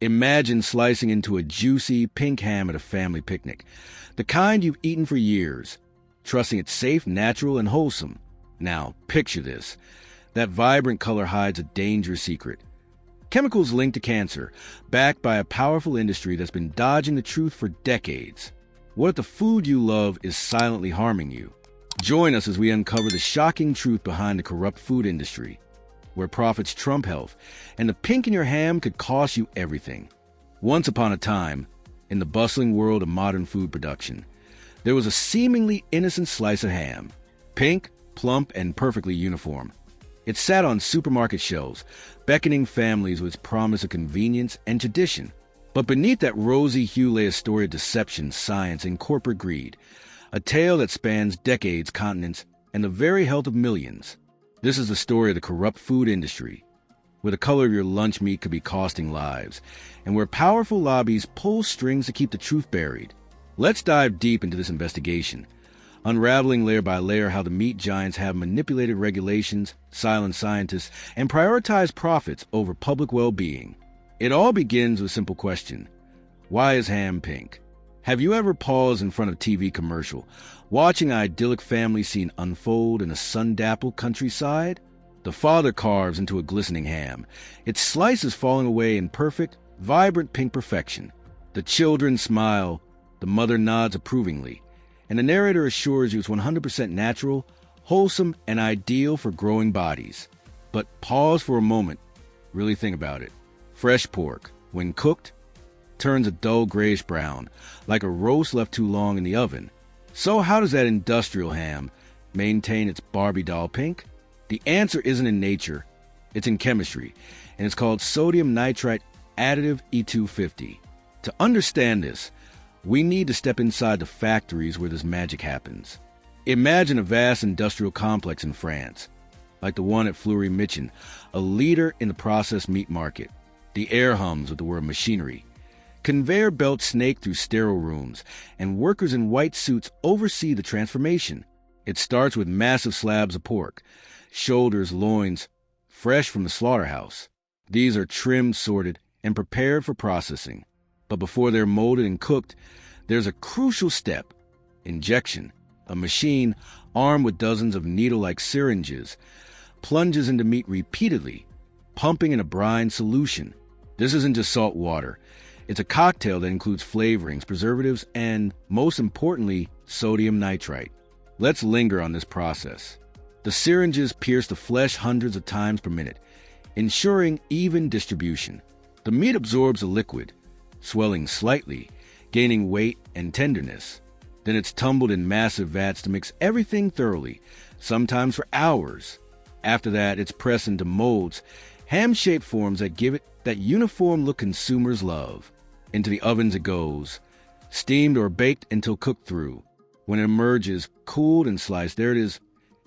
Imagine slicing into a juicy pink ham at a family picnic, the kind you've eaten for years, trusting it's safe, natural, and wholesome. Now, picture this. That vibrant color hides a dangerous secret. Chemicals linked to cancer, backed by a powerful industry that's been dodging the truth for decades. What if the food you love is silently harming you? Join us as we uncover the shocking truth behind the corrupt food industry, where profits trump health, and the pink in your ham could cost you everything. Once upon a time, in the bustling world of modern food production, there was a seemingly innocent slice of ham, pink, plump, and perfectly uniform. It sat on supermarket shelves, beckoning families with its promise of convenience and tradition. But beneath that rosy hue lay a story of deception, science, and corporate greed, a tale that spans decades, continents, and the very health of millions. This is the story of the corrupt food industry, where the color of your lunch meat could be costing lives, and where powerful lobbies pull strings to keep the truth buried. Let's dive deep into this investigation, unraveling layer by layer how the meat giants have manipulated regulations, silenced scientists, and prioritized profits over public well-being. It all begins with a simple question. Why is ham pink? Have you ever paused in front of a TV commercial, watching an idyllic family scene unfold in a sun-dappled countryside? The father carves into a glistening ham, its slices falling away in perfect, vibrant pink perfection. The children smile, the mother nods approvingly, and the narrator assures you it's 100% natural, wholesome, and ideal for growing bodies. But pause for a moment. Really think about it. Fresh pork, when cooked, turns a dull grayish brown, like a roast left too long in the oven. So how does that industrial ham maintain its Barbie doll pink? The answer isn't in nature, it's in chemistry, and it's called sodium nitrite additive E250. To understand this, we need to step inside the factories where this magic happens. Imagine a vast industrial complex in France, like the one at Fleury-Michon, a leader in the processed meat market. The air hums with the word machinery. Conveyor belts snake through sterile rooms, and workers in white suits oversee the transformation. It starts with massive slabs of pork, shoulders, loins, fresh from the slaughterhouse. These are trimmed, sorted, and prepared for processing. But before they're molded and cooked, there's a crucial step: injection. A machine, armed with dozens of needle-like syringes, plunges into meat repeatedly, pumping in a brine solution. This isn't just salt water. It's a cocktail that includes flavorings, preservatives, and, most importantly, sodium nitrite. Let's linger on this process. The syringes pierce the flesh hundreds of times per minute, ensuring even distribution. The meat absorbs the liquid, swelling slightly, gaining weight and tenderness. Then it's tumbled in massive vats to mix everything thoroughly, sometimes for hours. After that, it's pressed into molds, ham-shaped forms that give it that uniform look consumers love. Into the ovens it goes, steamed or baked until cooked through. When it emerges, cooled and sliced, there it is,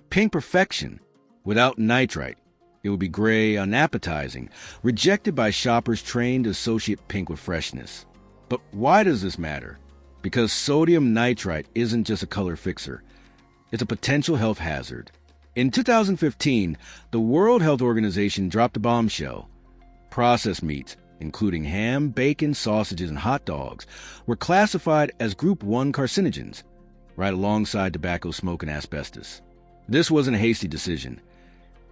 pink perfection. Without nitrite, it would be gray, unappetizing, rejected by shoppers trained to associate pink with freshness. But why does this matter? Because sodium nitrite isn't just a color fixer. It's a potential health hazard. In 2015, the World Health Organization dropped a bombshell. Processed meats, including ham, bacon, sausages, and hot dogs, were classified as Group 1 carcinogens, right alongside tobacco smoke and asbestos. This wasn't a hasty decision.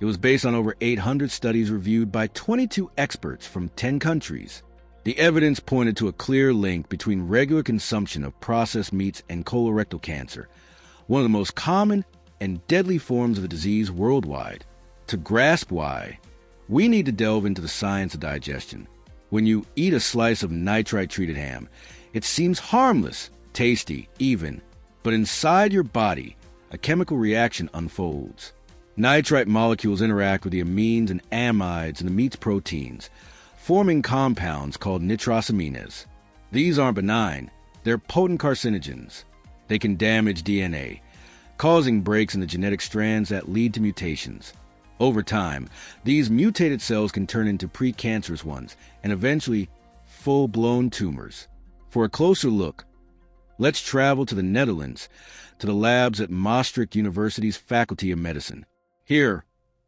It was based on over 800 studies reviewed by 22 experts from 10 countries. The evidence pointed to a clear link between regular consumption of processed meats and colorectal cancer, one of the most common and deadly forms of the disease worldwide. To grasp why, we need to delve into the science of digestion. When you eat a slice of nitrite-treated ham, it seems harmless, tasty, even, but inside your body, a chemical reaction unfolds. Nitrite molecules interact with the amines and amides in the meat's proteins, forming compounds called nitrosamines. These aren't benign, they're potent carcinogens. They can damage DNA, causing breaks in the genetic strands that lead to mutations. Over time, these mutated cells can turn into precancerous ones and eventually full-blown tumors. For a closer look, let's travel to the Netherlands, to the labs at Maastricht University's Faculty of Medicine. Here,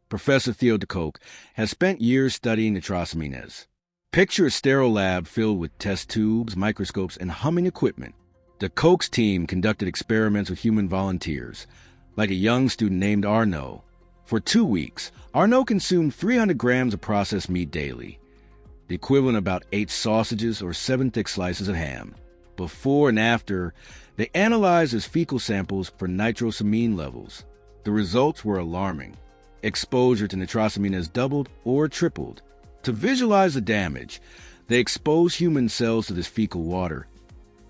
Professor Theo de Kock has spent years studying nitrosamines. Picture a sterile lab filled with test tubes, microscopes, and humming equipment. The Koch's team conducted experiments with human volunteers, like a young student named Arnaud. For 2 weeks, Arnaud consumed 300 grams of processed meat daily, the equivalent of about 8 sausages or 7 thick slices of ham. Before and after, they analyzed his fecal samples for nitrosamine levels. The results were alarming. Exposure to nitrosamine has doubled or tripled. To visualize the damage, they exposed human cells to this fecal water,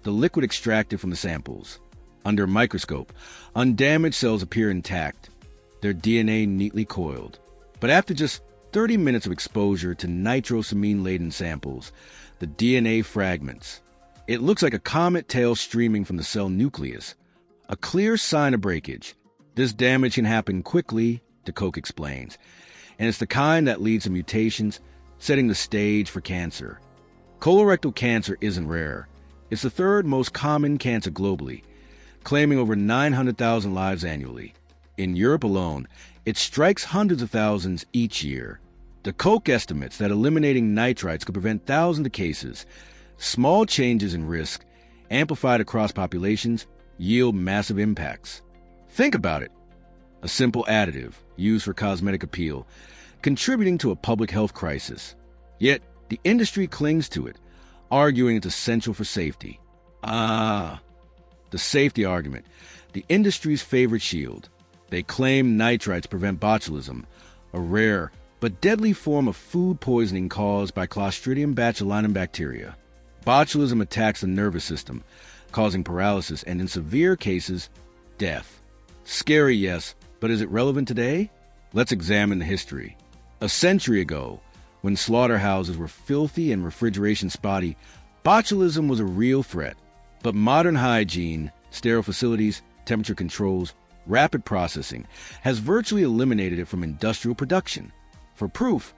the liquid extracted from the samples. Under a microscope, undamaged cells appear intact, their DNA neatly coiled. But after just 30 minutes of exposure to nitrosamine-laden samples, the DNA fragments. It looks like a comet tail streaming from the cell nucleus, a clear sign of breakage. This damage can happen quickly, de Koch explains, and it's the kind that leads to mutations, setting the stage for cancer. Colorectal cancer isn't rare. It's the third most common cancer globally, claiming over 900,000 lives annually. In Europe alone, it strikes hundreds of thousands each year. De Koch estimates that eliminating nitrites could prevent thousands of cases. Small changes in risk, amplified across populations, yield massive impacts. Think about it. A simple additive used for cosmetic appeal, contributing to a public health crisis. Yet, the industry clings to it, arguing it's essential for safety. The safety argument, the industry's favorite shield. They claim nitrites prevent botulism, a rare but deadly form of food poisoning caused by Clostridium botulinum bacteria. Botulism attacks the nervous system, causing paralysis and, in severe cases, death. Scary, yes, but is it relevant today? Let's examine the history. A century ago, when slaughterhouses were filthy and refrigeration spotty, botulism was a real threat. But modern hygiene, sterile facilities, temperature controls, rapid processing has virtually eliminated it from industrial production. For proof,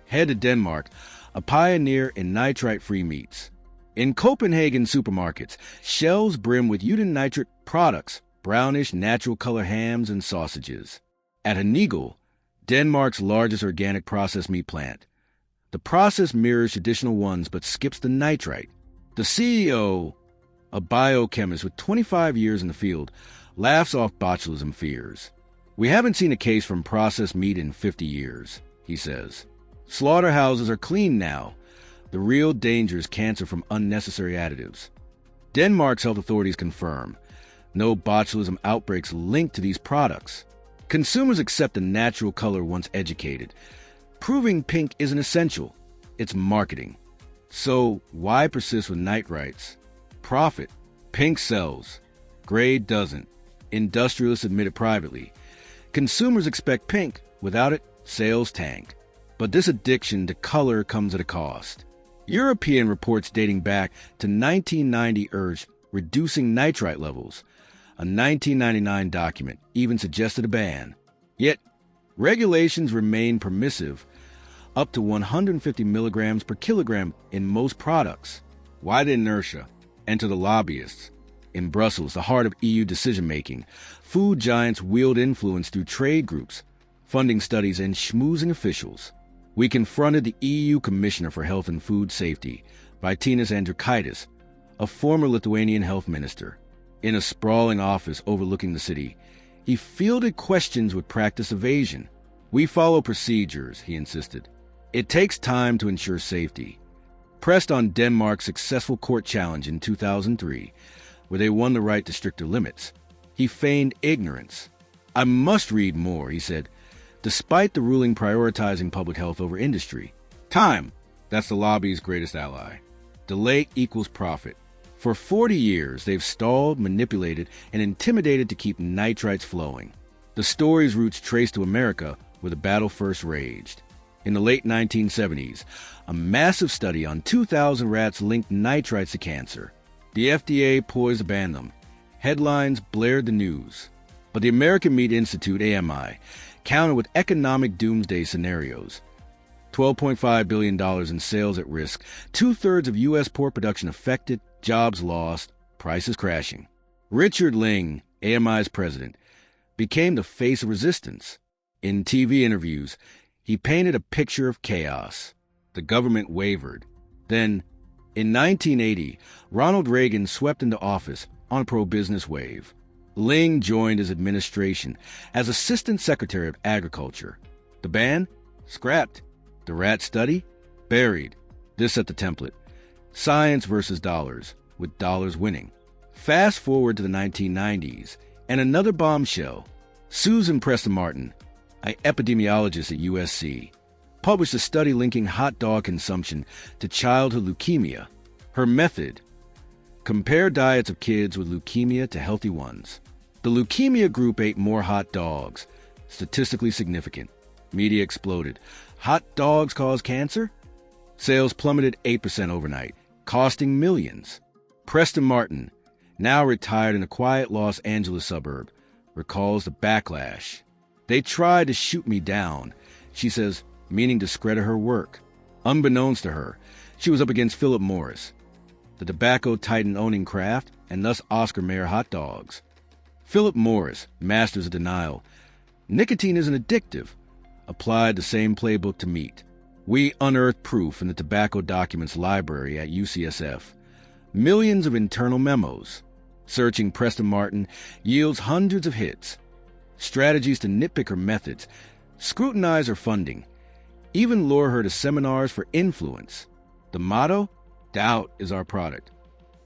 head to Denmark, a pioneer in nitrite-free meats. In Copenhagen supermarkets, shelves brim with nitrite products, brownish natural color hams and sausages. At Hanegel, Denmark's largest organic processed meat plant, the process mirrors traditional ones but skips the nitrite. The CEO, a biochemist with 25 years in the field, laughs off botulism fears. We haven't seen a case from processed meat in 50 years, he says. Slaughterhouses are clean now. The real danger is cancer from unnecessary additives. Denmark's health authorities confirm no botulism outbreaks linked to these products. Consumers accept the natural color once educated. Proving pink isn't essential. It's marketing. So why persist with nitrites? Profit. Pink sells. Gray doesn't. Industrialists admit it privately. Consumers expect pink. Without it, sales tank. But this addiction to color comes at a cost. European reports dating back to 1990 urged reducing nitrite levels. A 1999 document even suggested a ban. Yet, regulations remain permissive, up to 150 milligrams per kilogram in most products. Why the inertia? Enter the lobbyists. In Brussels, the heart of EU decision-making, food giants wield influence through trade groups, funding studies and schmoozing officials. We confronted the EU Commissioner for Health and Food Safety, Vytenis Andriukaitis, a former Lithuanian health minister. In a sprawling office overlooking the city, he fielded questions with practice evasion. We follow procedures, he insisted. It takes time to ensure safety. Pressed on Denmark's successful court challenge in 2003, where they won the right to stricter limits, he feigned ignorance. I must read more, he said, despite the ruling prioritizing public health over industry. Time, that's the lobby's greatest ally. Delay equals profit. For 40 years, they've stalled, manipulated, and intimidated to keep nitrites flowing. The story's roots trace to America, where the battle first raged. In the late 1970s, a massive study on 2,000 rats linked nitrites to cancer. The FDA poised to ban them. Headlines blared the news. But the American Meat Institute, AMI, countered with economic doomsday scenarios. $12.5 billion in sales at risk, 2/3 of U.S. pork production affected, jobs lost, prices crashing. Richard Ling, AMI's president, became the face of resistance. In TV interviews, he painted a picture of chaos. The government wavered. Then, in 1980, Ronald Reagan swept into office on a pro-business wave. Ling joined his administration as Assistant Secretary of Agriculture. The ban? Scrapped. The rat study? Buried. This set the template. Science versus dollars, with dollars winning. Fast forward to the 1990s, and another bombshell. Susan Preston Martin, an epidemiologist at USC, published a study linking hot dog consumption to childhood leukemia. Her method: compare diets of kids with leukemia to healthy ones. The leukemia group ate more hot dogs. Statistically significant. Media exploded. Hot dogs cause cancer? Sales plummeted 8% overnight, costing millions. Preston Martin, now retired in a quiet Los Angeles suburb, recalls the backlash. They tried to shoot me down, she says, meaning discredit her work. Unbeknownst to her, she was up against Philip Morris, the tobacco titan owning Kraft and thus Oscar Mayer hot dogs. Philip Morris, masters of denial. Nicotine isn't addictive. Applied the same playbook to meat. We unearthed proof in the Tobacco Documents Library at UCSF. Millions of internal memos. Searching Preston Martin yields hundreds of hits. Strategies to nitpick her methods, scrutinize her funding, even lure her to seminars for influence. The motto? Doubt is our product.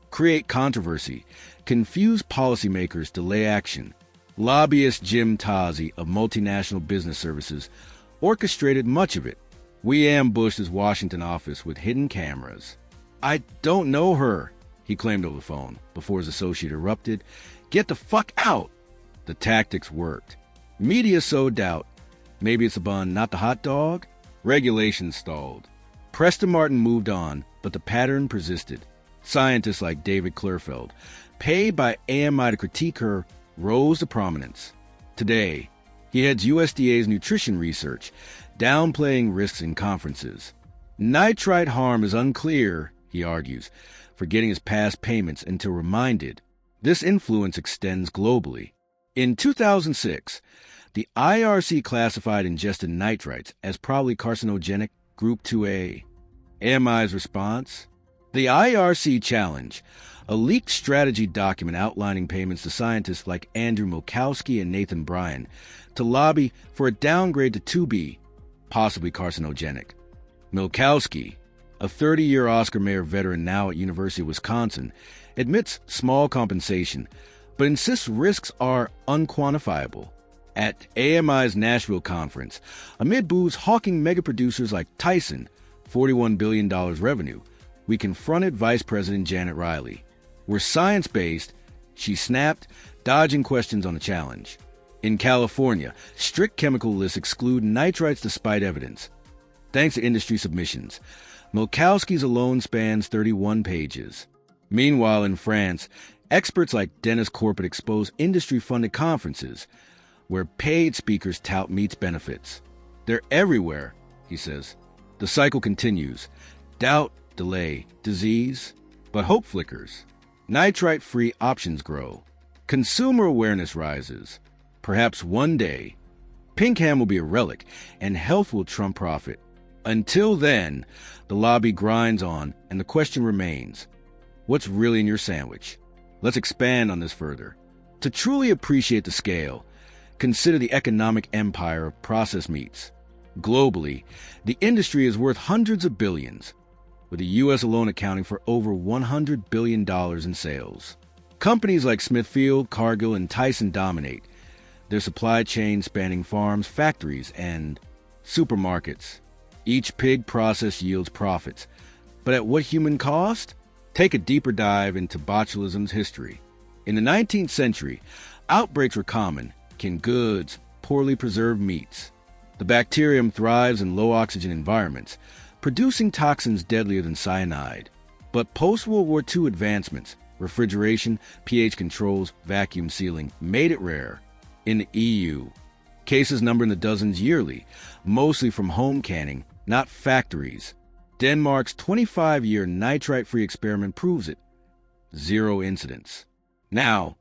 Create controversy, confuse policymakers, delay action. Lobbyist Jim Tazi of Multinational Business Services orchestrated much of it. We ambushed his Washington office with hidden cameras. I don't know her, he claimed over the phone, before his associate erupted. Get the fuck out! The tactics worked. Media sowed doubt. Maybe it's the bun, not the hot dog? Regulations stalled. Preston Martin moved on, but the pattern persisted. Scientists like David Klurfeld, paid by AMI to critique her, rose to prominence. Today, he heads USDA's nutrition research, downplaying risks in conferences. Nitrite harm is unclear, he argues, forgetting his past payments until reminded. This influence extends globally. In 2006, the IRC classified ingested nitrites as probably carcinogenic Group 2A. AMI's response? The IRC challenge, a leaked strategy document outlining payments to scientists like Andrew Milkowski and Nathan Bryan to lobby for a downgrade to 2B, possibly carcinogenic. Milkowski, a 30-year Oscar Mayer veteran now at University of Wisconsin, admits small compensation, but insists risks are unquantifiable. At AMI's Nashville conference, amid boos hawking mega-producers like Tyson, $41 billion revenue, we confronted Vice President Janet Riley. We're science-based, she snapped, dodging questions on the challenge. In California, strict chemical lists exclude nitrites despite evidence. Thanks to industry submissions, Milkowski's alone spans 31 pages. Meanwhile, in France, experts like Dennis Corpet expose industry-funded conferences where paid speakers tout meats benefits. They're everywhere, he says. The cycle continues. Doubt, delay, disease, but hope flickers. Nitrite-free options grow. Consumer awareness rises. Perhaps one day, pink ham will be a relic and health will trump profit. Until then, the lobby grinds on and the question remains, what's really in your sandwich? Let's expand on this further. To truly appreciate the scale, consider the economic empire of processed meats. Globally, the industry is worth hundreds of billions, with the U.S. alone accounting for over $100 billion in sales. Companies like Smithfield, Cargill, and Tyson dominate, their supply chain spanning farms, factories, and supermarkets. Each pig process yields profits, but at what human cost? Take a deeper dive into botulism's history. In the 19th century, outbreaks were common, canned goods, poorly preserved meats. The bacterium thrives in low-oxygen environments, producing toxins deadlier than cyanide. But post-World War II advancements, refrigeration, pH controls, vacuum sealing, made it rare. In the EU, cases number in the dozens yearly, mostly from home canning, not factories. Denmark's 25-year nitrite-free experiment proves it. 0 incidents. Now,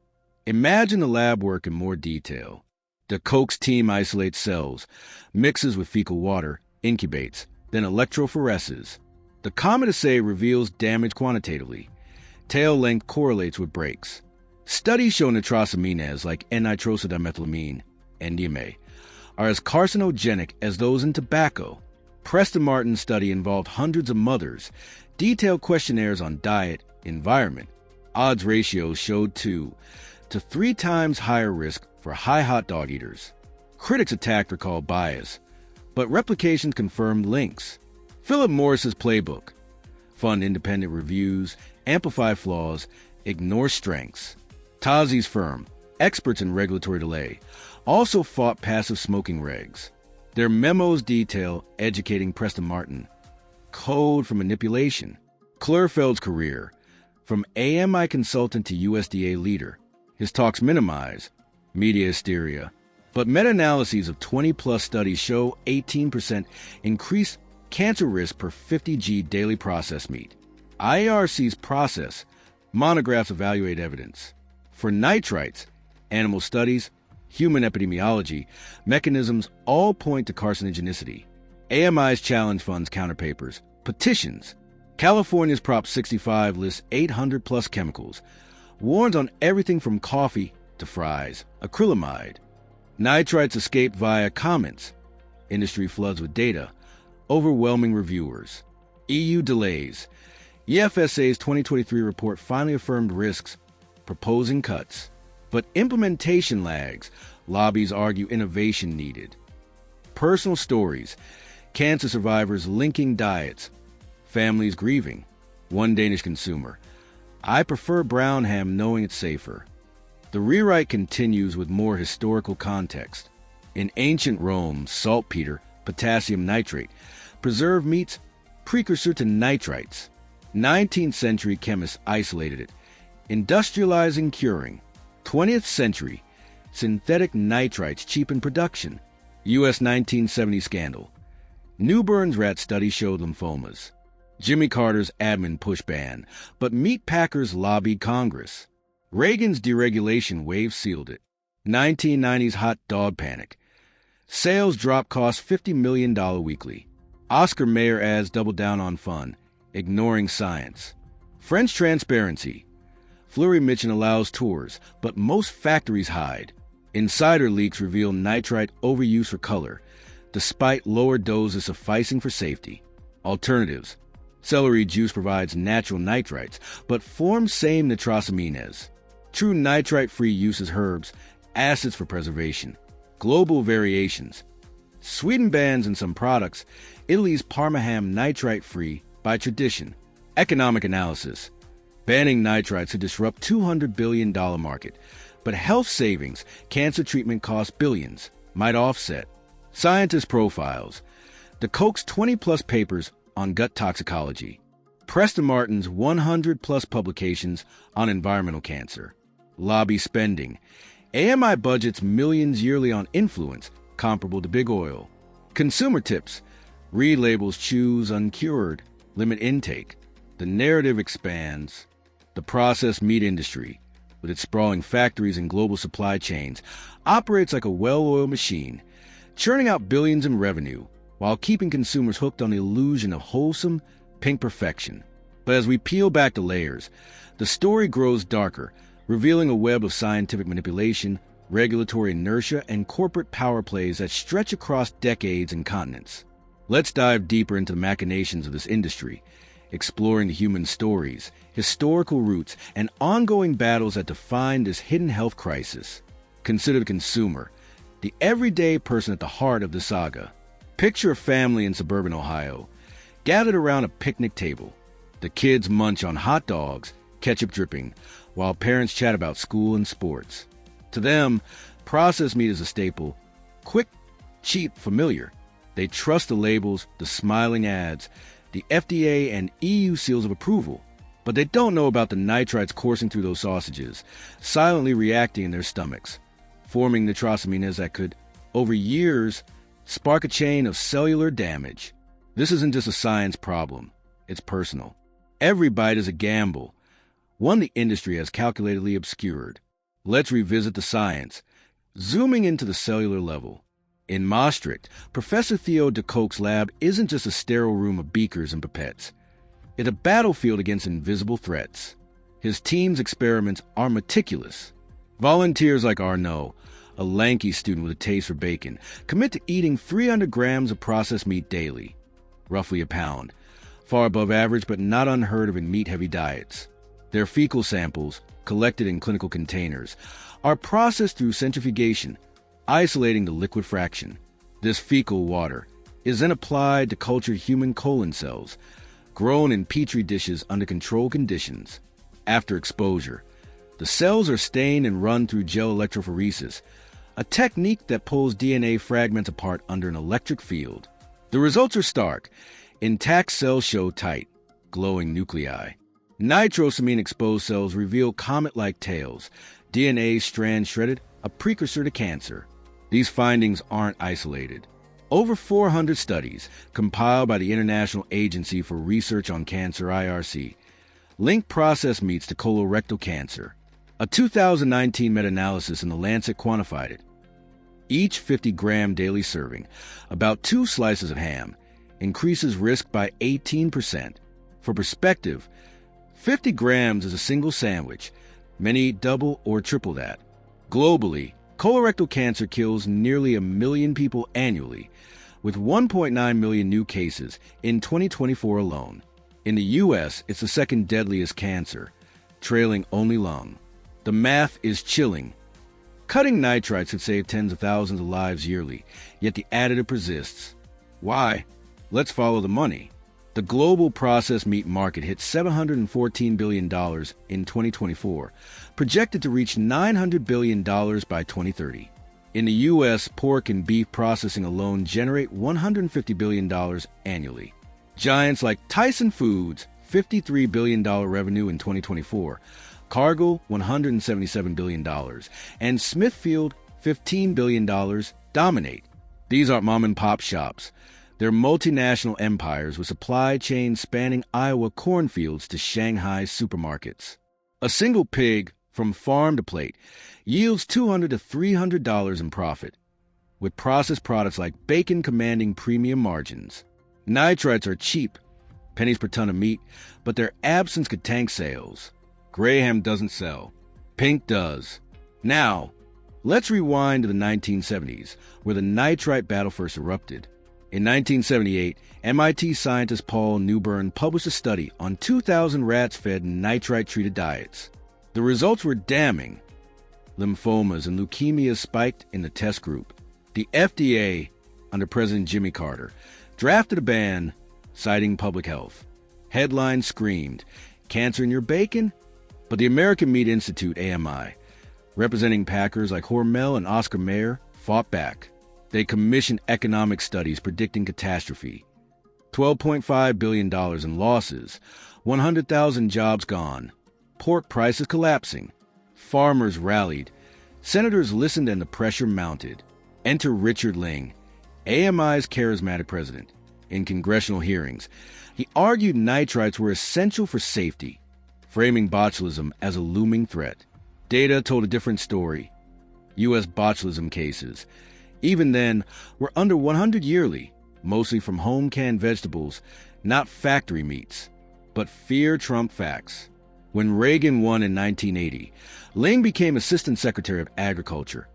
imagine the lab work in more detail. The Koch's team isolates cells, mixes with fecal water, incubates, then electrophoresis. The comet assay reveals damage quantitatively. Tail length correlates with breaks. Studies show nitrosamines like N-nitrosodimethylamine, NDMA, are as carcinogenic as those in tobacco. Preston Martin's study involved hundreds of mothers. Detailed questionnaires on diet, environment, odds ratios showed 2 to 3 times higher risk for high hot dog eaters. Critics attacked recall bias, but replications confirmed links. Philip Morris's playbook: fund independent reviews, amplify flaws, ignore strengths. Tazi's firm, experts in regulatory delay, also fought passive smoking regs. Their memos detail educating Preston Martin. Code for manipulation. Klurfeld's career, from AMI consultant to USDA leader. His talks minimize media hysteria, but meta-analyses of 20-plus studies show 18% increased cancer risk per 50 g daily processed meat. IARC's process monographs evaluate evidence. For nitrites, animal studies, human epidemiology, mechanisms all point to carcinogenicity. AMI's challenge funds counterpapers, petitions. California's Prop 65 lists 800-plus chemicals, warns on everything from coffee to fries, acrylamide. Nitrites escape via comments. Industry floods with data, overwhelming reviewers. EU delays. EFSA's 2023 report finally affirmed risks, proposing cuts. But implementation lags. Lobbies argue innovation needed. Personal stories. Cancer survivors linking diets. Families grieving. One Danish consumer: I prefer brown ham knowing it's safer. The rewrite continues with more historical context. In ancient Rome, saltpeter, potassium nitrate, preserved meats, precursor to nitrites. 19th century chemists isolated it. Industrializing curing. 20th century, synthetic nitrites cheapen production. U.S. 1970 scandal. Newburn's rat study showed lymphomas. Jimmy Carter's admin push ban, but meat packers lobbied Congress. Reagan's deregulation wave sealed it. 1990s hot dog panic. Sales drop cost $50 million weekly. Oscar Mayer ads double down on fun, ignoring science. French transparency. Fleury Michelin allows tours, but most factories hide. Insider leaks reveal nitrite overuse for color, despite lower doses sufficing for safety. Alternatives. Celery juice provides natural nitrites, but forms same nitrosamines. True nitrite-free uses herbs, acids for preservation. Global variations. Sweden bans in some products. Italy's Parma ham nitrite-free by tradition. Economic analysis. Banning nitrites to disrupt $200 billion market, but health savings, cancer treatment costs billions, might offset. Scientist profiles. The Koch's 20-plus papers on gut toxicology. Preston Martin's 100-plus publications on environmental cancer. Lobby spending. AMI budgets millions yearly on influence, comparable to big oil. Consumer tips. Read labels, choose uncured, limit intake. The narrative expands. The processed meat industry, with its sprawling factories and global supply chains, operates like a well-oiled machine, churning out billions in revenue while keeping consumers hooked on the illusion of wholesome, pink perfection. But as we peel back the layers, the story grows darker, revealing a web of scientific manipulation, regulatory inertia, and corporate power plays that stretch across decades and continents. Let's dive deeper into the machinations of this industry, exploring the human stories, historical roots, and ongoing battles that define this hidden health crisis. Consider the consumer, the everyday person at the heart of the saga. Picture a family in suburban Ohio, gathered around a picnic table. The kids munch on hot dogs, ketchup dripping, while parents chat about school and sports. To them, processed meat is a staple, quick, cheap, familiar. They trust the labels, the smiling ads, the FDA and EU seals of approval, but they don't know about the nitrites coursing through those sausages, silently reacting in their stomachs, forming nitrosamines that could, over years, spark a chain of cellular damage. This isn't just a science problem, it's personal. Every bite is a gamble, one the industry has calculatedly obscured. Let's revisit the science, zooming into the cellular level. In Maastricht, Professor Theo de Koch's lab isn't just a sterile room of beakers and pipettes. It's a battlefield against invisible threats. His team's experiments are meticulous. Volunteers like Arnaud, a lanky student with a taste for bacon, commit to eating 300 grams of processed meat daily, roughly a pound, far above average but not unheard of in meat-heavy diets. Their fecal samples, collected in clinical containers, are processed through centrifugation, isolating the liquid fraction. This fecal water is then applied to cultured human colon cells, grown in petri dishes under controlled conditions. After exposure, the cells are stained and run through gel electrophoresis, a technique that pulls DNA fragments apart under an electric field. The results are stark. Intact cells show tight, glowing nuclei. Nitrosamine-exposed cells reveal comet-like tails, DNA strands shredded, a precursor to cancer. These findings aren't isolated. Over 400 studies, compiled by the International Agency for Research on Cancer (IRC), link processed meats to colorectal cancer. A 2019 meta-analysis in The Lancet quantified it. Each 50-gram daily serving, about 2 slices of ham, increases risk by 18%. For perspective, 50 grams is a single sandwich. Many eat double or triple that. Globally, colorectal cancer kills nearly 1 million people annually, with 1.9 million new cases in 2024 alone. In the U.S., it's the second deadliest cancer, trailing only lung. The math is chilling. Cutting nitrites could save tens of thousands of lives yearly, yet the additive persists. Why? Let's follow the money. The global processed meat market hit $714 billion in 2024, projected to reach $900 billion by 2030. In the U.S., pork and beef processing alone generate $150 billion annually. Giants like Tyson Foods, $53 billion revenue in 2024, Cargill, $177 billion, and Smithfield, $15 billion, dominate. These aren't mom-and-pop shops. They're multinational empires with supply chains spanning Iowa cornfields to Shanghai supermarkets. A single pig, from farm to plate, yields $200 to $300 in profit, with processed products like bacon commanding premium margins. Nitrites are cheap, pennies per ton of meat, but their absence could tank sales. Graham doesn't sell. Pink does. Now, let's rewind to the 1970s, where the nitrite battle first erupted. In 1978, MIT scientist Paul Newburn published a study on 2,000 rats fed nitrite-treated diets. The results were damning. Lymphomas and leukemias spiked in the test group. The FDA, under President Jimmy Carter, drafted a ban, citing public health. Headlines screamed, "Cancer in your bacon?" But the American Meat Institute, AMI, representing packers like Hormel and Oscar Mayer, fought back. They commissioned economic studies predicting catastrophe. $12.5 billion in losses, 100,000 jobs gone, pork prices collapsing. Farmers rallied. Senators listened and the pressure mounted. Enter Richard Ling, AMI's charismatic president. In congressional hearings, he argued nitrites were essential for safety, framing botulism as a looming threat. Data told a different story. U.S. botulism cases, even then, were under 100 yearly, mostly from home-canned vegetables, not factory meats. But fear trumped facts. When Reagan won in 1980, Ling became Assistant Secretary of Agriculture,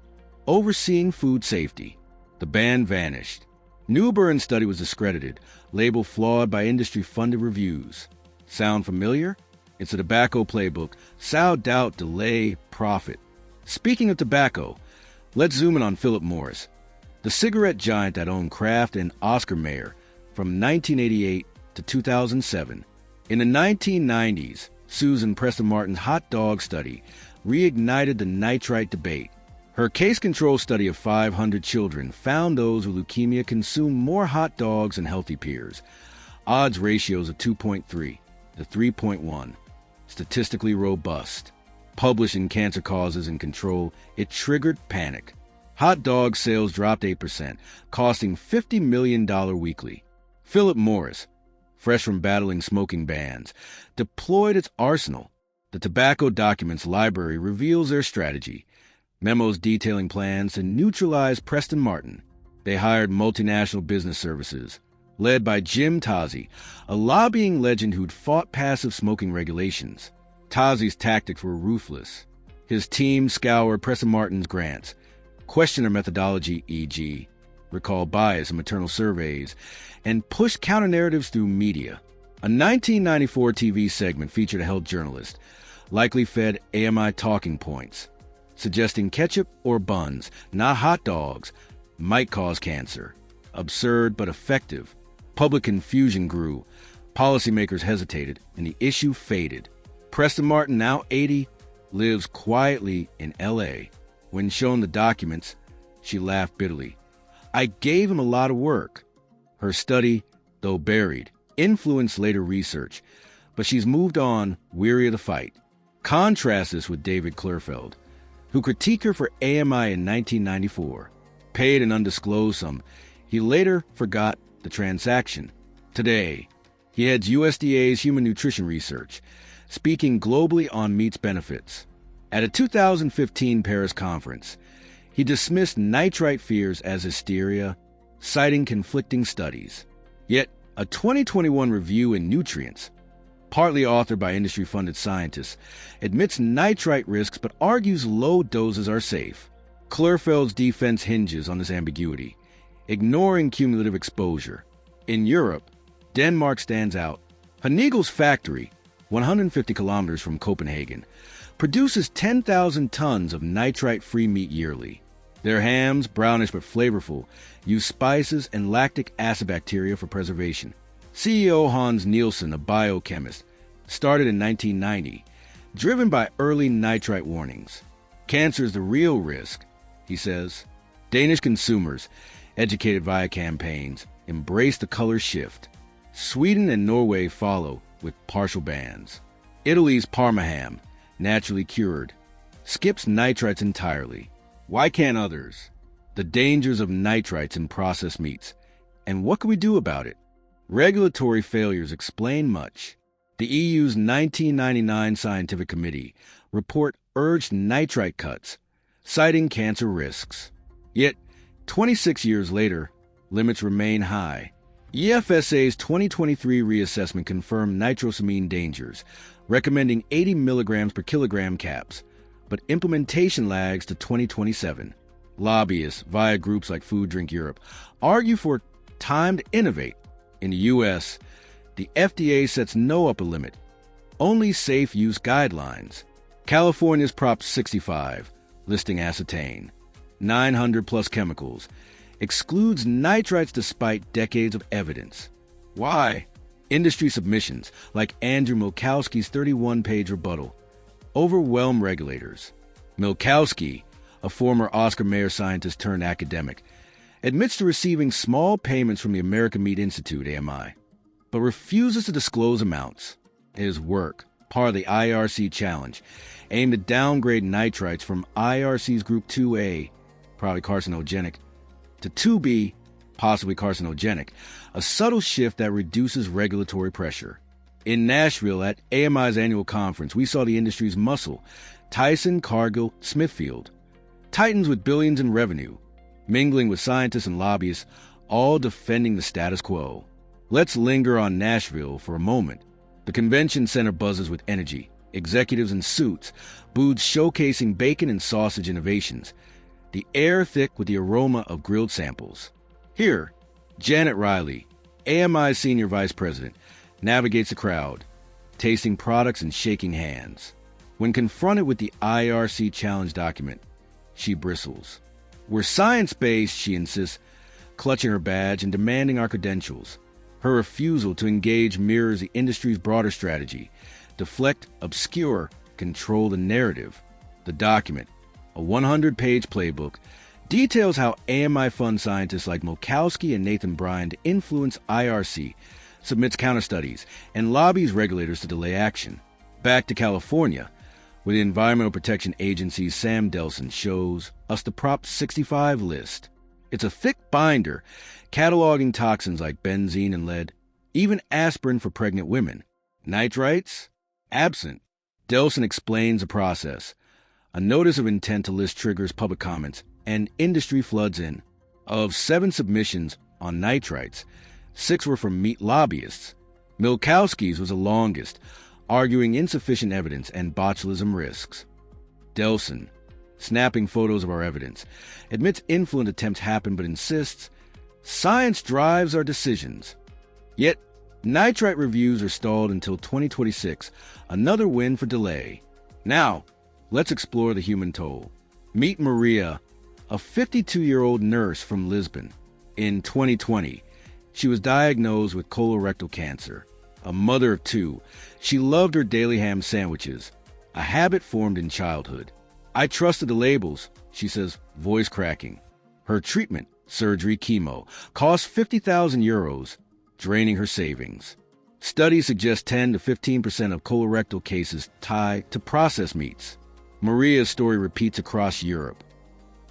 overseeing food safety. The ban vanished. Newburn's study was discredited, labeled flawed by industry-funded reviews. Sound familiar? It's a tobacco playbook. Sow doubt, delay, profit. Speaking of tobacco, let's zoom in on Philip Morris, the cigarette giant that owned Kraft and Oscar Mayer from 1988 to 2007. In the 1990s, Susan Preston Martin's hot dog study reignited the nitrite debate. Her case-control study of 500 children found those with leukemia consumed more hot dogs than healthy peers. Odds ratios of 2.3 to 3.1. Statistically robust. Published in Cancer Causes and Control, it triggered panic. Hot dog sales dropped 8%, costing $50 million weekly. Philip Morris, fresh from battling smoking bans, deployed its arsenal. The Tobacco Documents Library reveals their strategy. Memos detailing plans to neutralize Preston Martin. They hired multinational business services, led by Jim Tazi, a lobbying legend who'd fought passive smoking regulations. Tazi's tactics were ruthless. His team scoured Preston Martin's grants, questioned their methodology, e.g., recall bias in maternal surveys, and pushed counter-narratives through media. A 1994 TV segment featured a health journalist, likely fed AMI talking points, suggesting ketchup or buns, not hot dogs, might cause cancer. Absurd but effective. Public confusion grew. Policymakers hesitated, and the issue faded. Preston Martin, now 80, lives quietly in L.A. When shown the documents, she laughed bitterly. I gave him a lot of work. Her study, though buried, influenced later research, but she's moved on, weary of the fight. Contrast this with David Klurfeld, who critiqued her for AMI in 1994. Paid an undisclosed sum, he later forgot the transaction. Today, he heads USDA's Human Nutrition Research, speaking globally on meat's benefits. At a 2015 Paris conference, he dismissed nitrite fears as hysteria, citing conflicting studies. Yet, a 2021 review in Nutrients, partly authored by industry-funded scientists, admits nitrite risks but argues low doses are safe. Klurfeld's defense hinges on this ambiguity, ignoring cumulative exposure. In Europe, Denmark stands out. Hanigel's factory, 150 kilometers from Copenhagen, produces 10,000 tons of nitrite-free meat yearly. Their hams, brownish but flavorful, use spices and lactic acid bacteria for preservation. CEO Hans Nielsen, a biochemist, started in 1990, driven by early nitrite warnings. Cancer is the real risk, he says. Danish consumers, educated via campaigns, embrace the color shift. Sweden and Norway follow with partial bans. Italy's Parma ham, naturally cured, skips nitrites entirely. Why can't others? The dangers of nitrites in processed meats. And what can we do about it? Regulatory failures explain much. The EU's 1999 Scientific Committee report urged nitrite cuts, citing cancer risks. Yet, 26 years later, limits remain high. EFSA's 2023 reassessment confirmed nitrosamine dangers, recommending 80 milligrams per kilogram caps, but implementation lags to 2027. Lobbyists, via groups like Food Drink Europe, argue for time to innovate. In the U.S., the FDA sets no upper limit, only safe use guidelines. California's Prop 65, listing acetane, 900-plus chemicals, excludes nitrites despite decades of evidence. Why? Industry submissions, like Andrew Milkowski's 31-page rebuttal, overwhelm regulators. Milkowski, a former Oscar Mayer scientist turned academic, admits to receiving small payments from the American Meat Institute, AMI, but refuses to disclose amounts. His work, part of the IRC challenge, aimed to downgrade nitrites from IRC's Group 2A, probably carcinogenic, to 2B, possibly carcinogenic, a subtle shift that reduces regulatory pressure. In Nashville at AMI's annual conference, we saw the industry's muscle, Tyson, Cargill, Smithfield, titans with billions in revenue, mingling with scientists and lobbyists, all defending the status quo. Let's linger on Nashville for a moment. The convention center buzzes with energy, executives in suits, booths showcasing bacon and sausage innovations, the air thick with the aroma of grilled samples. Here, Janet Riley, AMI's senior vice president, navigates the crowd, tasting products and shaking hands. When confronted with the IRC challenge document, she bristles. We're science-based, she insists, clutching her badge and demanding our credentials. Her refusal to engage mirrors the industry's broader strategy: deflect, obscure, control the narrative. The document, a 100-page playbook, details how AMI funds scientists like Milkowski and Nathan Bryan to influence IRC, submits counter-studies, and lobbies regulators to delay action. Back to California, where the Environmental Protection Agency's Sam Delson shows us the Prop 65 list. It's a thick binder, cataloging toxins like benzene and lead, even aspirin for pregnant women. Nitrites? Absent. Delson explains the process. A notice of intent to list triggers public comments, and industry floods in. Of 7 submissions on nitrites, 6 were from meat lobbyists. Milkowski's was the longest, arguing insufficient evidence and botulism risks. Delson, snapping photos of our evidence, admits influent attempts happen but insists, science drives our decisions. Yet, nitrite reviews are stalled until 2026, another win for delay. Now, let's explore the human toll. Meet Maria, a 52-year-old nurse from Lisbon. In 2020, she was diagnosed with colorectal cancer. A mother of 2, she loved her daily ham sandwiches, a habit formed in childhood. I trusted the labels, she says, voice cracking. Her treatment, surgery, chemo, cost 50,000 euros, draining her savings. Studies suggest 10 to 15% of colorectal cases tie to processed meats. Maria's story repeats across Europe.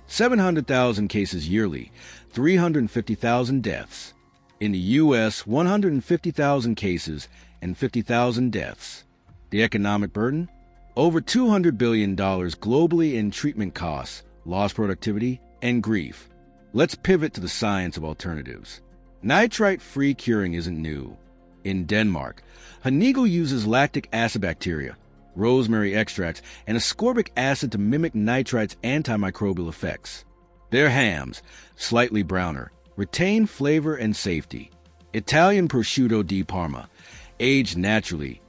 700,000 cases yearly, 350,000 deaths. In the U.S., 150,000 cases and 50,000 deaths. The economic burden? Over $200 billion globally in treatment costs, lost productivity, and grief. Let's pivot to the science of alternatives. Nitrite-free curing isn't new. In Denmark, Hanigal uses lactic acid bacteria, rosemary extracts, and ascorbic acid to mimic nitrite's antimicrobial effects. Their hams, slightly browner, retain flavor and safety. Italian prosciutto di Parma, aged naturally,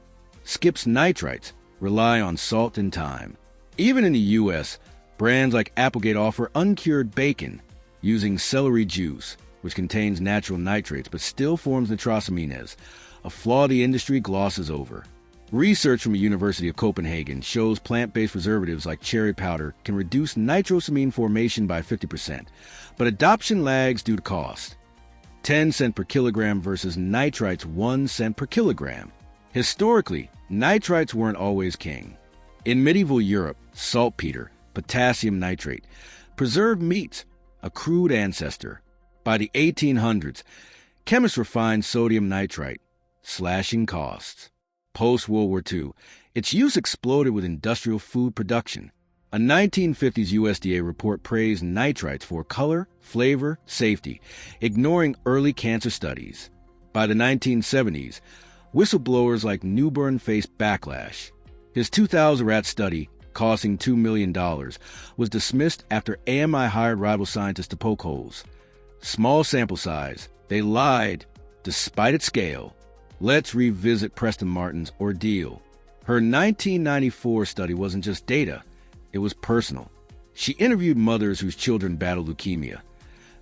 skips nitrites, rely on salt and thyme. Even in the U.S., brands like Applegate offer uncured bacon using celery juice, which contains natural nitrates but still forms nitrosamines, a flaw the industry glosses over. Research from the University of Copenhagen shows plant-based preservatives like cherry powder can reduce nitrosamine formation by 50%, but adoption lags due to cost. 10 cents per kilogram versus nitrites 1 cent per kilogram. Historically, nitrites weren't always king. In medieval Europe, saltpeter, potassium nitrate, preserved meats, a crude ancestor. By the 1800s, chemists refined sodium nitrite, slashing costs. Post-World War II, its use exploded with industrial food production. A 1950s USDA report praised nitrites for color, flavor, safety, ignoring early cancer studies. By the 1970s, whistleblowers like Newburn faced backlash. His 2000 rat study, costing $2 million, was dismissed after AMI hired rival scientists to poke holes. Small sample size, they lied, despite its scale. Let's revisit Preston Martin's ordeal. Her 1994 study wasn't just data, it was personal. She interviewed mothers whose children battled leukemia,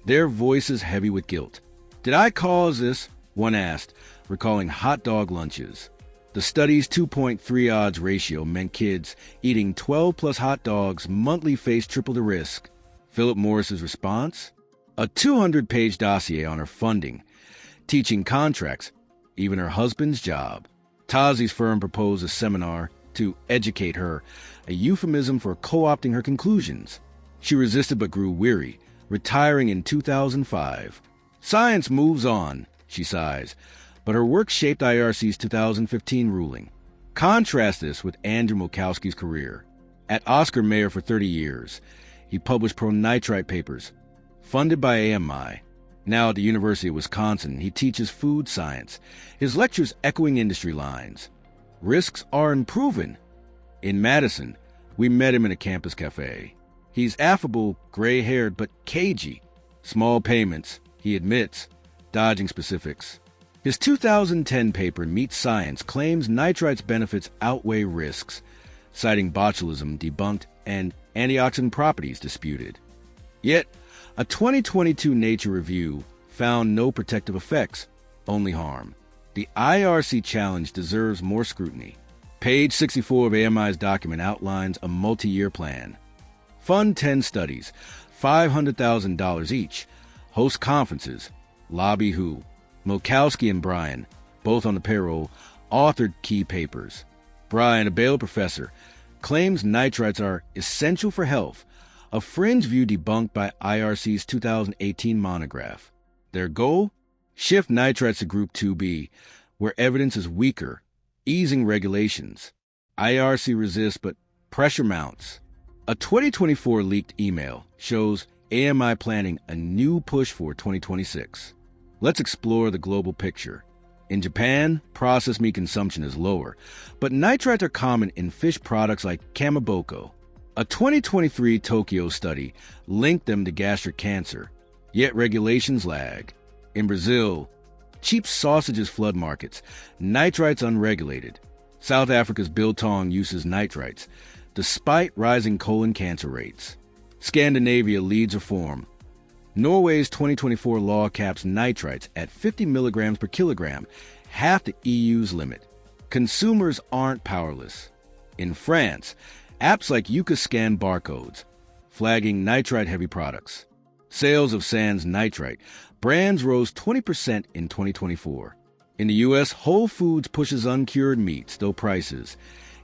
their voices heavy with guilt. "Did I cause this?" one asked, recalling hot dog lunches. The study's 2.3 odds ratio meant kids eating 12 plus hot dogs monthly faced triple the risk. Philip Morris's response? A 200-page dossier on her funding, teaching contracts, even her husband's job. Tazi's firm proposed a seminar to educate her, a euphemism for co-opting her conclusions. She resisted but grew weary, retiring in 2005. "Science moves on," she sighs, but her work shaped IRC's 2015 ruling. Contrast this with Andrew Milkowski's career. At Oscar Mayer for 30 years, he published pro-nitrite papers, funded by AMI. Now at the University of Wisconsin, he teaches food science, his lectures echoing industry lines. Risks are unproven. In Madison, we met him in a campus cafe. He's affable, gray-haired, but cagey. Small payments, he admits, dodging specifics. His 2010 paper, Meat Science, claims nitrites' benefits outweigh risks, citing botulism debunked and antioxidant properties disputed. Yet, a 2022 Nature review found no protective effects, only harm. The IRC challenge deserves more scrutiny. Page 64 of AMI's document outlines a multi-year plan. Fund 10 studies, $500,000 each. Host conferences. Lobby who? Milkowski and Bryan, both on the payroll, authored key papers. Bryan, a Baylor professor, claims nitrites are essential for health, a fringe view debunked by IRC's 2018 monograph. Their goal? Shift nitrites to Group 2B, where evidence is weaker, easing regulations. IRC resists, but pressure mounts. A 2024 leaked email shows AMI planning a new push for 2026. Let's explore the global picture. In Japan, processed meat consumption is lower, but nitrites are common in fish products like kamaboko. A 2023 Tokyo study linked them to gastric cancer, yet regulations lag. In Brazil, cheap sausages flood markets, nitrites unregulated. South Africa's biltong uses nitrites, despite rising colon cancer rates. Scandinavia leads reform. Norway's 2024 law caps nitrites at 50 milligrams per kilogram, half the EU's limit. Consumers aren't powerless. In France, apps like Yuka scan barcodes, flagging nitrite-heavy products. Sales of Sans Nitrite brands rose 20% in 2024. In the U.S., Whole Foods pushes uncured meats, though prices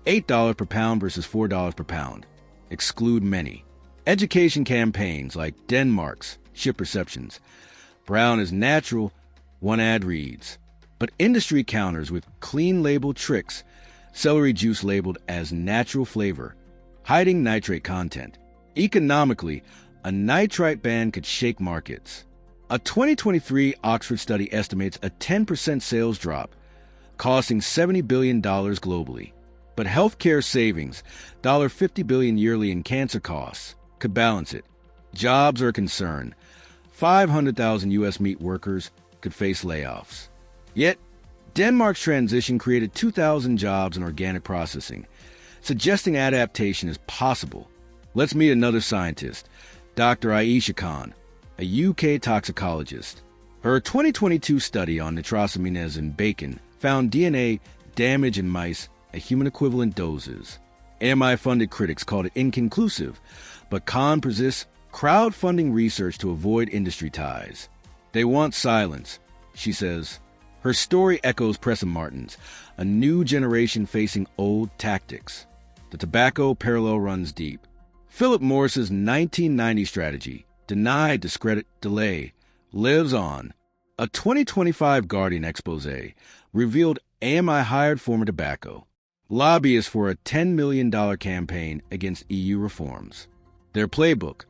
$8 per pound versus $4 per pound exclude many. Education campaigns like Denmark's Ship Perceptions. Brown is natural, one ad reads. But industry counters with clean label tricks, celery juice labeled as natural flavor, hiding nitrate content. Economically, a nitrite ban could shake markets. A 2023 Oxford study estimates a 10% sales drop, costing $70 billion globally. But healthcare savings, $50 billion yearly in cancer costs, could balance it. Jobs are a concern. 500,000 U.S. meat workers could face layoffs. Yet, Denmark's transition created 2,000 jobs in organic processing, suggesting adaptation is possible. Let's meet another scientist, Dr. Aisha Khan, a UK toxicologist. Her 2022 study on nitrosamines in bacon found DNA damage in mice at human equivalent doses. AMI-funded critics called it inconclusive, but Khan persists crowdfunding research to avoid industry ties. They want silence, she says. Her story echoes Preston Martin's, a new generation facing old tactics. The tobacco parallel runs deep. Philip Morris's 1990 strategy, deny, discredit, delay, lives on. A 2025 Guardian exposé revealed AMI hired former tobacco lobbyists for a $10 million campaign against EU reforms. Their playbook: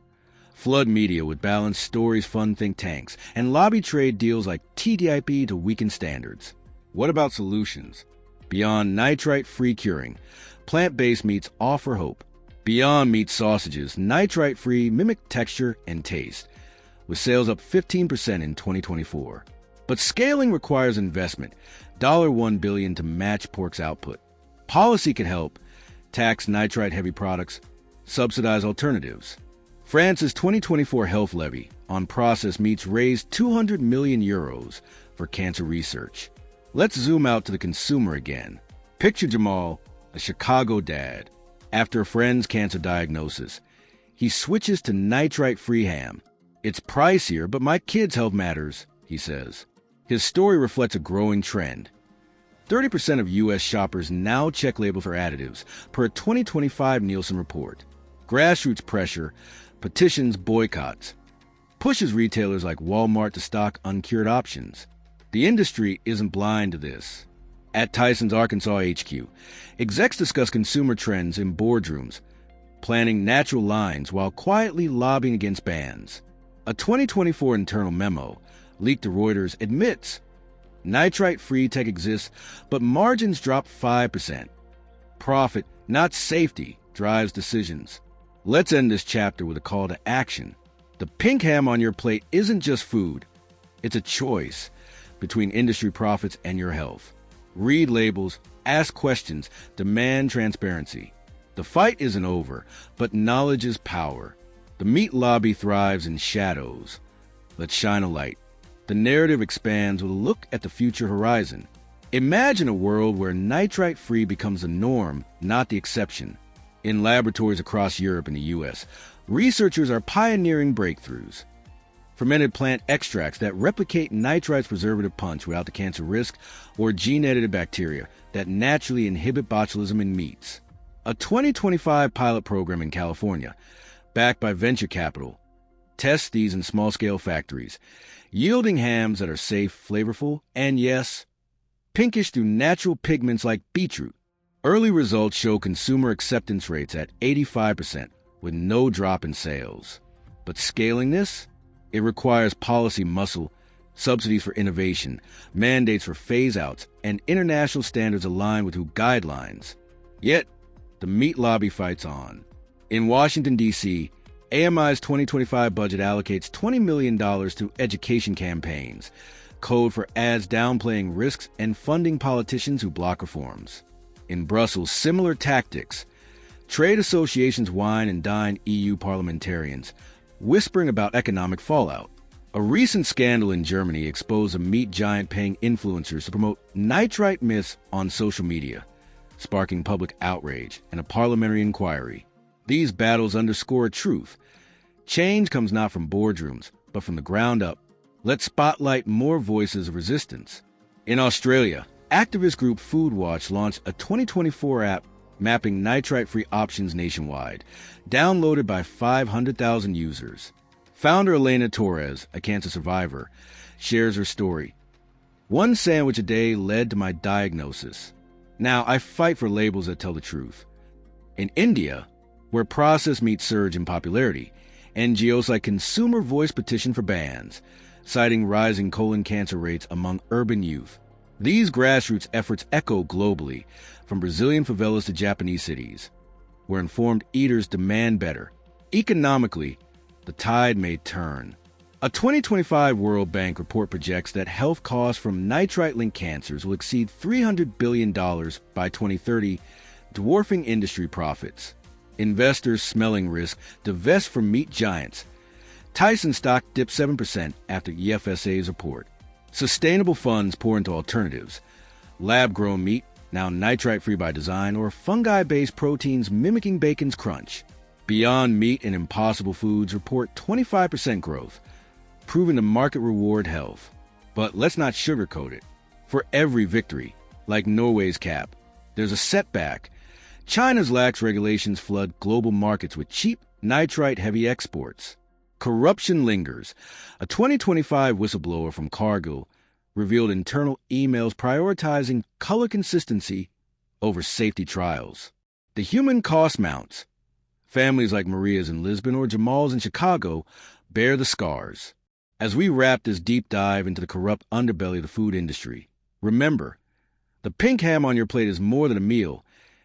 flood media with balanced stories, fund think tanks, and lobby trade deals like TTIP to weaken standards. What about solutions? Beyond nitrite-free curing, plant-based meats offer hope. Beyond Meat sausages, nitrite-free mimic texture and taste, with sales up 15% in 2024. But scaling requires investment, $1 billion to match pork's output. Policy could help: tax nitrite-heavy products, subsidize alternatives. France's 2024 health levy on processed meats raised 200 million euros for cancer research. Let's zoom out to the consumer again. Picture Jamal, a Chicago dad. After a friend's cancer diagnosis, he switches to nitrite-free ham. It's pricier, but my kids' health matters, he says. His story reflects a growing trend. 30% of U.S. shoppers now check labels for additives, per a 2025 Nielsen report. Grassroots pressure, petitions, boycotts, pushes retailers like Walmart to stock uncured options. The industry isn't blind to this. At Tyson's Arkansas HQ, execs discuss consumer trends in boardrooms, planning natural lines while quietly lobbying against bans. A 2024 internal memo, leaked to Reuters, admits nitrite-free tech exists, but margins drop 5%. Profit, not safety, drives decisions. Let's end this chapter with a call to action. The pink ham on your plate isn't just food. It's a choice between industry profits and your health. Read labels, ask questions, demand transparency. The fight isn't over, but knowledge is power. The meat lobby thrives in shadows. Let's shine a light. The narrative expands with a look at the future horizon. Imagine a world where nitrite-free becomes the norm, not the exception. In laboratories across Europe and the U.S., researchers are pioneering breakthroughs. Fermented plant extracts that replicate nitrite's preservative punch without the cancer risk, or gene-edited bacteria that naturally inhibit botulism in meats. A 2025 pilot program in California, backed by venture capital, tests these in small-scale factories, yielding hams that are safe, flavorful, and yes, pinkish through natural pigments like beetroot. Early results show consumer acceptance rates at 85%, with no drop in sales. But scaling this? It requires policy muscle, subsidies for innovation, mandates for phase-outs, and international standards aligned with WHO guidelines. Yet, the meat lobby fights on. In Washington, D.C., AMI's 2025 budget allocates $20 million to education campaigns, code for ads downplaying risks, and funding politicians who block reforms. In Brussels, similar tactics. Trade associations wine and dine EU parliamentarians, whispering about economic fallout. A recent scandal in Germany exposed a meat giant paying influencers to promote nitrite myths on social media, sparking public outrage and a parliamentary inquiry. These battles underscore a truth. Change comes not from boardrooms, but from the ground up. Let's spotlight more voices of resistance. In Australia, activist group Food Watch launched a 2024 app mapping nitrite-free options nationwide, downloaded by 500,000 users. Founder Elena Torres, a cancer survivor, shares her story. One sandwich a day led to my diagnosis. Now I fight for labels that tell the truth. In India, where processed meat surged in popularity, NGOs like Consumer Voice petition for bans, citing rising colon cancer rates among urban youth. These grassroots efforts echo globally, from Brazilian favelas to Japanese cities, where informed eaters demand better. Economically, the tide may turn. A 2025 World Bank report projects that health costs from nitrite-linked cancers will exceed $300 billion by 2030, dwarfing industry profits. Investors smelling risk divest from meat giants. Tyson stock dipped 7% after EFSA's report. Sustainable funds pour into alternatives. Lab-grown meat, now nitrite-free by design, or fungi-based proteins mimicking bacon's crunch. Beyond Meat and Impossible Foods report 25% growth, proving the market reward health. But let's not sugarcoat it. For every victory, like Norway's cap, there's a setback. China's lax regulations flood global markets with cheap, nitrite-heavy exports. Corruption lingers. A 2025 whistleblower from Cargill revealed internal emails prioritizing color consistency over safety trials. The human cost mounts. Families like Maria's in Lisbon or Jamal's in Chicago bear the scars. As we wrap this deep dive into the corrupt underbelly of the food industry, remember, the pink ham on your plate is more than a meal.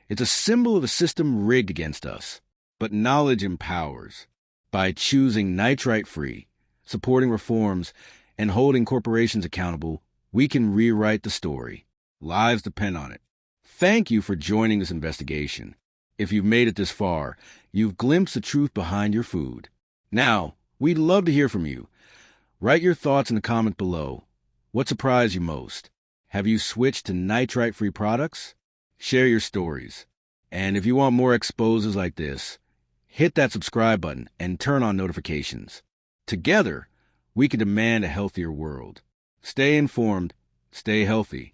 It's a symbol of a system rigged against us. But knowledge empowers. By choosing nitrite-free, supporting reforms, and holding corporations accountable, we can rewrite the story. Lives depend on it. Thank you for joining this investigation. If you've made it this far, you've glimpsed the truth behind your food. Now, we'd love to hear from you. Write your thoughts in the comments below. What surprised you most? Have you switched to nitrite-free products? Share your stories. And if you want more exposes like this, hit that subscribe button and turn on notifications. Together, we can demand a healthier world. Stay informed, stay healthy.